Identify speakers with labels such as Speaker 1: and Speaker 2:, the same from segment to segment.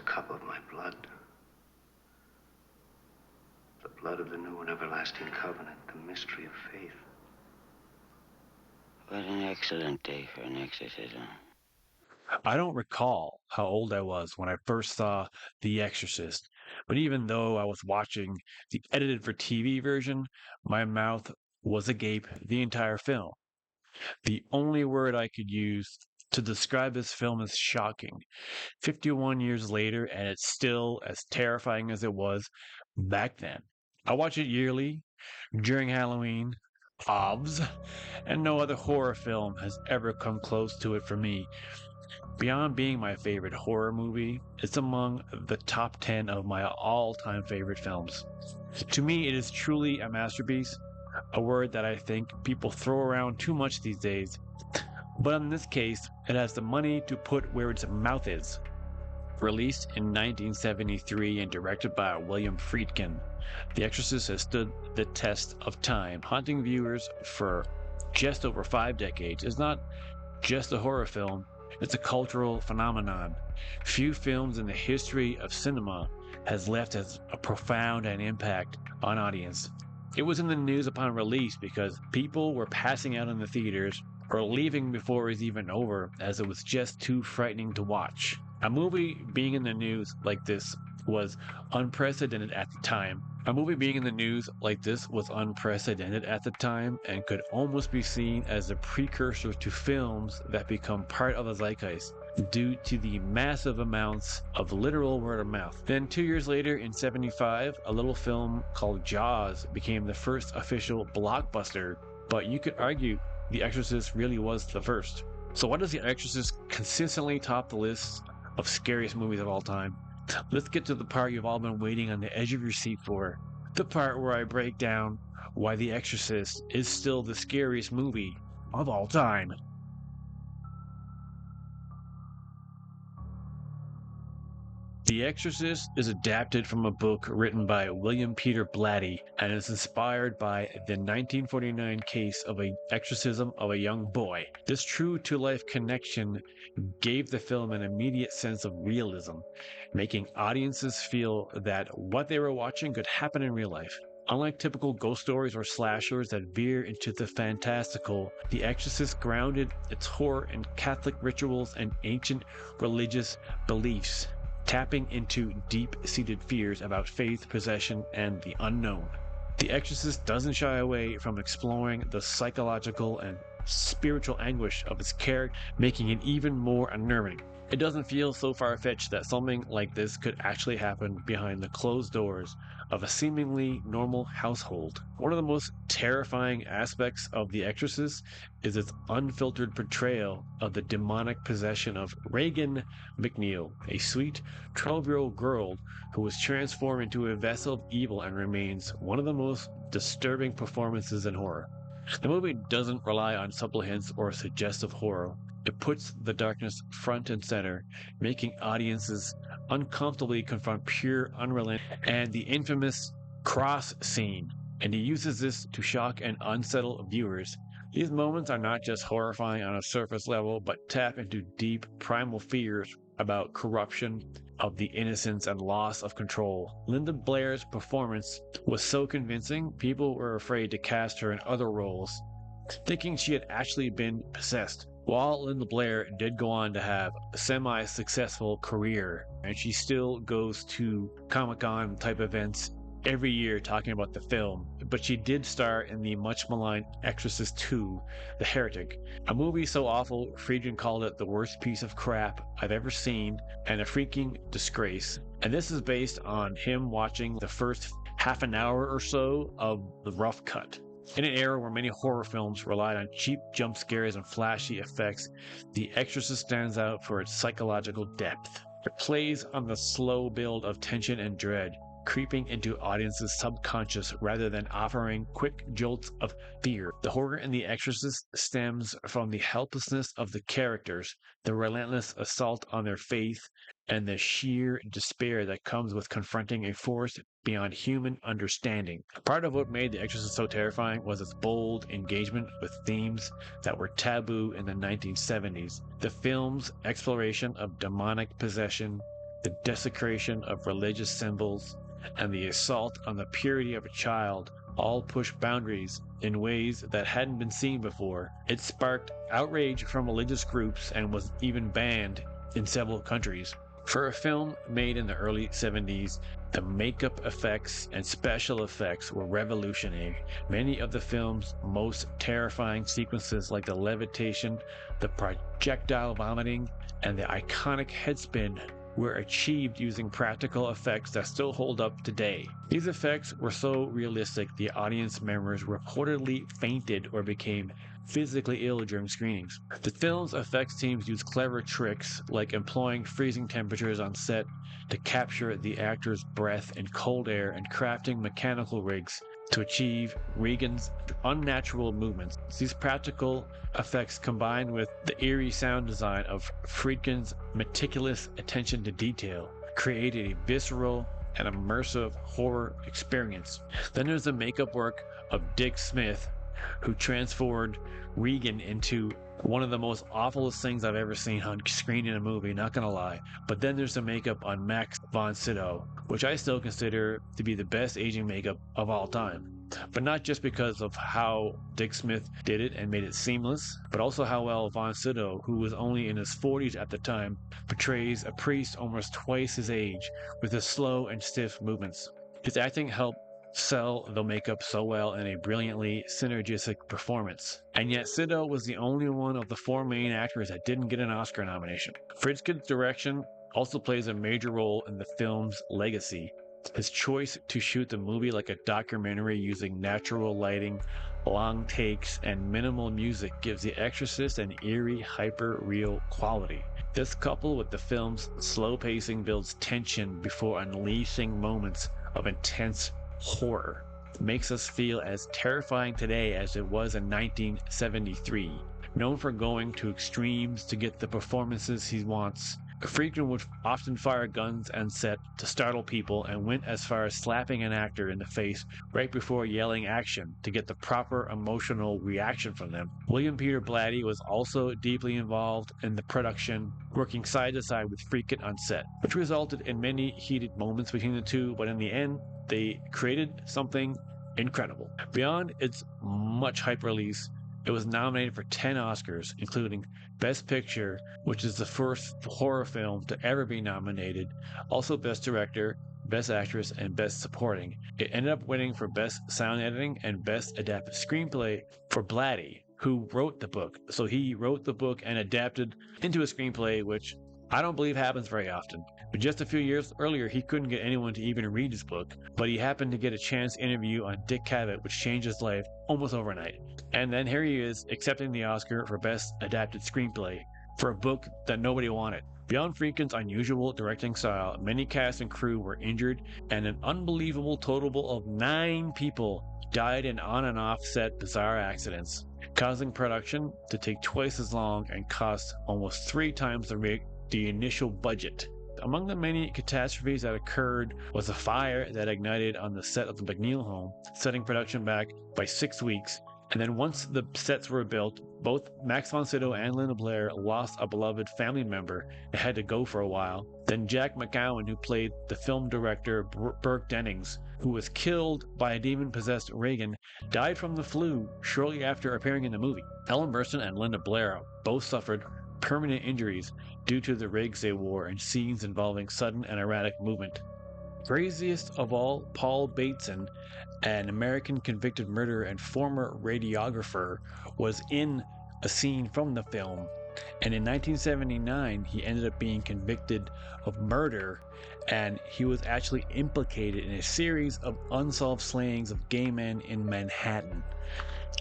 Speaker 1: cup of my blood. The blood of the new and everlasting covenant, the mystery of faith.
Speaker 2: What an excellent day for an exorcism.
Speaker 3: I don't recall how old I was when I first saw The Exorcist, but even though I was watching the edited for TV version, my mouth was agape the entire film. The only word I could use to describe this film is shocking. 51 years later, and it's still as terrifying as it was back then. I watch it yearly, during Halloween, OVS, and no other horror film has ever come close to it for me. Beyond being my favorite horror movie, it's among the top 10 of my all-time favorite films. To me, it is truly a masterpiece, a word that I think people throw around too much these days. But in this case, it has the money to put where its mouth is. Released in 1973 and directed by William Friedkin, The Exorcist has stood the test of time, haunting viewers for just over 5 decades. It's not just a horror film, it's a cultural phenomenon. Few films in the history of cinema has left as a profound an impact on audience. It was in the news upon release because people were passing out in the theaters or leaving before it was even over, as it was just too frightening to watch. A movie being in the news like this was unprecedented at the time. And could almost be seen as a precursor to films that become part of the zeitgeist due to the massive amounts of literal word of mouth. Then 2 years later, in 75, a little film called Jaws became the first official blockbuster, but you could argue The Exorcist really was the first. So why does The Exorcist consistently top the list of scariest movies of all time? Let's get to the part you've all been waiting on the edge of your seat for. The part where I break down why The Exorcist is still the scariest movie of all time. The Exorcist is adapted from a book written by William Peter Blatty and is inspired by the 1949 case of an exorcism of a young boy. This true-to-life connection gave the film an immediate sense of realism, making audiences feel that what they were watching could happen in real life. Unlike typical ghost stories or slashers that veer into the fantastical, The Exorcist grounded its horror in Catholic rituals and ancient religious beliefs, tapping into deep-seated fears about faith, possession, and the unknown. The Exorcist doesn't shy away from exploring the psychological and spiritual anguish of its character, making it even more unnerving. It doesn't feel so far-fetched that something like this could actually happen behind the closed doors of a seemingly normal household. One of the most terrifying aspects of The Exorcist is its unfiltered portrayal of the demonic possession of Regan MacNeil, a sweet 12-year-old girl who was transformed into a vessel of evil and remains one of the most disturbing performances in horror. The movie doesn't rely on subtle hints or suggestive horror. It puts the darkness front and center, making audiences uncomfortably confront pure unrelenting and the infamous cross scene, and he uses this to shock and unsettle viewers. These moments are not just horrifying on a surface level, but tap into deep primal fears about corruption of the innocence and loss of control. Linda Blair's performance was so convincing, people were afraid to cast her in other roles, thinking she had actually been possessed. While Linda Blair did go on to have a semi-successful career, and she still goes to Comic-Con type events every year talking about the film, but she did star in the much-maligned Exorcist II, The Heretic, a movie so awful Friedkin called it the worst piece of crap I've ever seen and a freaking disgrace. And this is based on him watching the first half an hour or so of the rough cut. In an era where many horror films relied on cheap jump scares and flashy effects, The Exorcist stands out for its psychological depth. It plays on the slow build of tension and dread, creeping into audiences' subconscious rather than offering quick jolts of fear. The horror in The Exorcist stems from the helplessness of the characters, the relentless assault on their faith, and the sheer despair that comes with confronting a force beyond human understanding. Part of what made The Exorcist so terrifying was its bold engagement with themes that were taboo in the 1970s. The film's exploration of demonic possession, the desecration of religious symbols, and the assault on the purity of a child all push boundaries in ways that hadn't been seen before. It sparked outrage from religious groups and was even banned in several countries. For a film made in the early 70s, the makeup effects and special effects were revolutionary. Many of the film's most terrifying sequences, like the levitation, the projectile vomiting, and the iconic headspin, were achieved using practical effects that still hold up today. These effects were so realistic, the audience members reportedly fainted or became physically ill during screenings. The film's effects teams used clever tricks, like employing freezing temperatures on set to capture the actor's breath in cold air and crafting mechanical rigs to achieve Regan's unnatural movements. These practical effects, combined with the eerie sound design of Friedkin's meticulous attention to detail, created a visceral and immersive horror experience. Then there's the makeup work of Dick Smith, who transformed Regan into one of the most awfulest things I've ever seen on screen in a movie, not gonna lie. But then there's the makeup on Max von Sydow, which I still consider to be the best aging makeup of all time. But not just because of how Dick Smith did it and made it seamless, but also how well von Sydow, who was only in his 40s at the time, portrays a priest almost twice his age with his slow and stiff movements. His acting helped sell the makeup so well in a brilliantly synergistic performance. And yet Sydow was the only one of the four main actors that didn't get an Oscar nomination. Friedkin's direction also plays a major role in the film's legacy. His choice to shoot the movie like a documentary using natural lighting, long takes, and minimal music gives The Exorcist an eerie, hyper-real quality. This, coupled with the film's slow pacing, builds tension before unleashing moments of intense horror. It makes us feel as terrifying today as it was in 1973. Known for going to extremes to get the performances he wants, Friedkin would often fire guns on set to startle people and went as far as slapping an actor in the face right before yelling action to get the proper emotional reaction from them. William Peter Blatty was also deeply involved in the production, working side to side with Friedkin on set, which resulted in many heated moments between the two, but in the end, they created something incredible. Beyond its much hype release, it was nominated for 10 Oscars, including Best Picture, which is the first horror film to ever be nominated, also Best Director, Best Actress, and Best Supporting. It ended up winning for Best Sound Editing and Best Adapted Screenplay for Blatty, who wrote the book. So he wrote the book and adapted into a screenplay, which I don't believe happens very often. But just a few years earlier, he couldn't get anyone to even read his book, but he happened to get a chance interview on Dick Cavett, which changed his life almost overnight. And then here he is, accepting the Oscar for Best Adapted Screenplay for a book that nobody wanted. Beyond Friedkin's unusual directing style, many cast and crew were injured, and an unbelievable total of 9 people died in on and off set bizarre accidents, causing production to take twice as long and cost almost 3 times the initial budget. Among the many catastrophes that occurred was a fire that ignited on the set of the MacNeil home, setting production back by 6 weeks. And then once the sets were built, both Max von Sydow and Linda Blair lost a beloved family member and had to go for a while. Then Jack McGowan, who played the film director Burke Dennings, who was killed by a demon-possessed Regan, died from the flu shortly after appearing in the movie. Ellen Burstyn and Linda Blair both suffered permanent injuries due to the rigs they wore in scenes involving sudden and erratic movement. Craziest of all, Paul Bateson, an American convicted murderer and former radiographer, was in a scene from the film, and in 1979 he ended up being convicted of murder, and he was actually implicated in a series of unsolved slayings of gay men in Manhattan.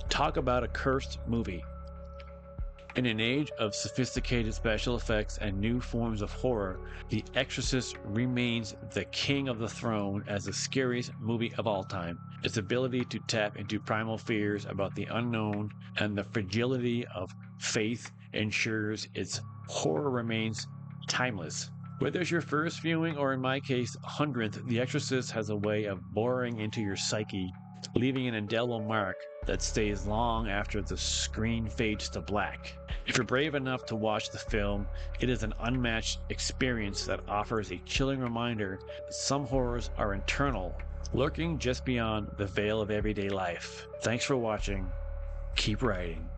Speaker 3: Talk about a cursed movie. In an age of sophisticated special effects and new forms of horror, The Exorcist remains the king of the throne as the scariest movie of all time. Its ability to tap into primal fears about the unknown and the fragility of faith ensures its horror remains timeless. Whether it's your first viewing or, in my case, 100th, The Exorcist has a way of boring into your psyche, leaving an indelible mark that stays long after the screen fades to black. If you're brave enough to watch the film, it is an unmatched experience that offers a chilling reminder that some horrors are internal, lurking just beyond the veil of everyday life. Thanks for watching. Keep writing.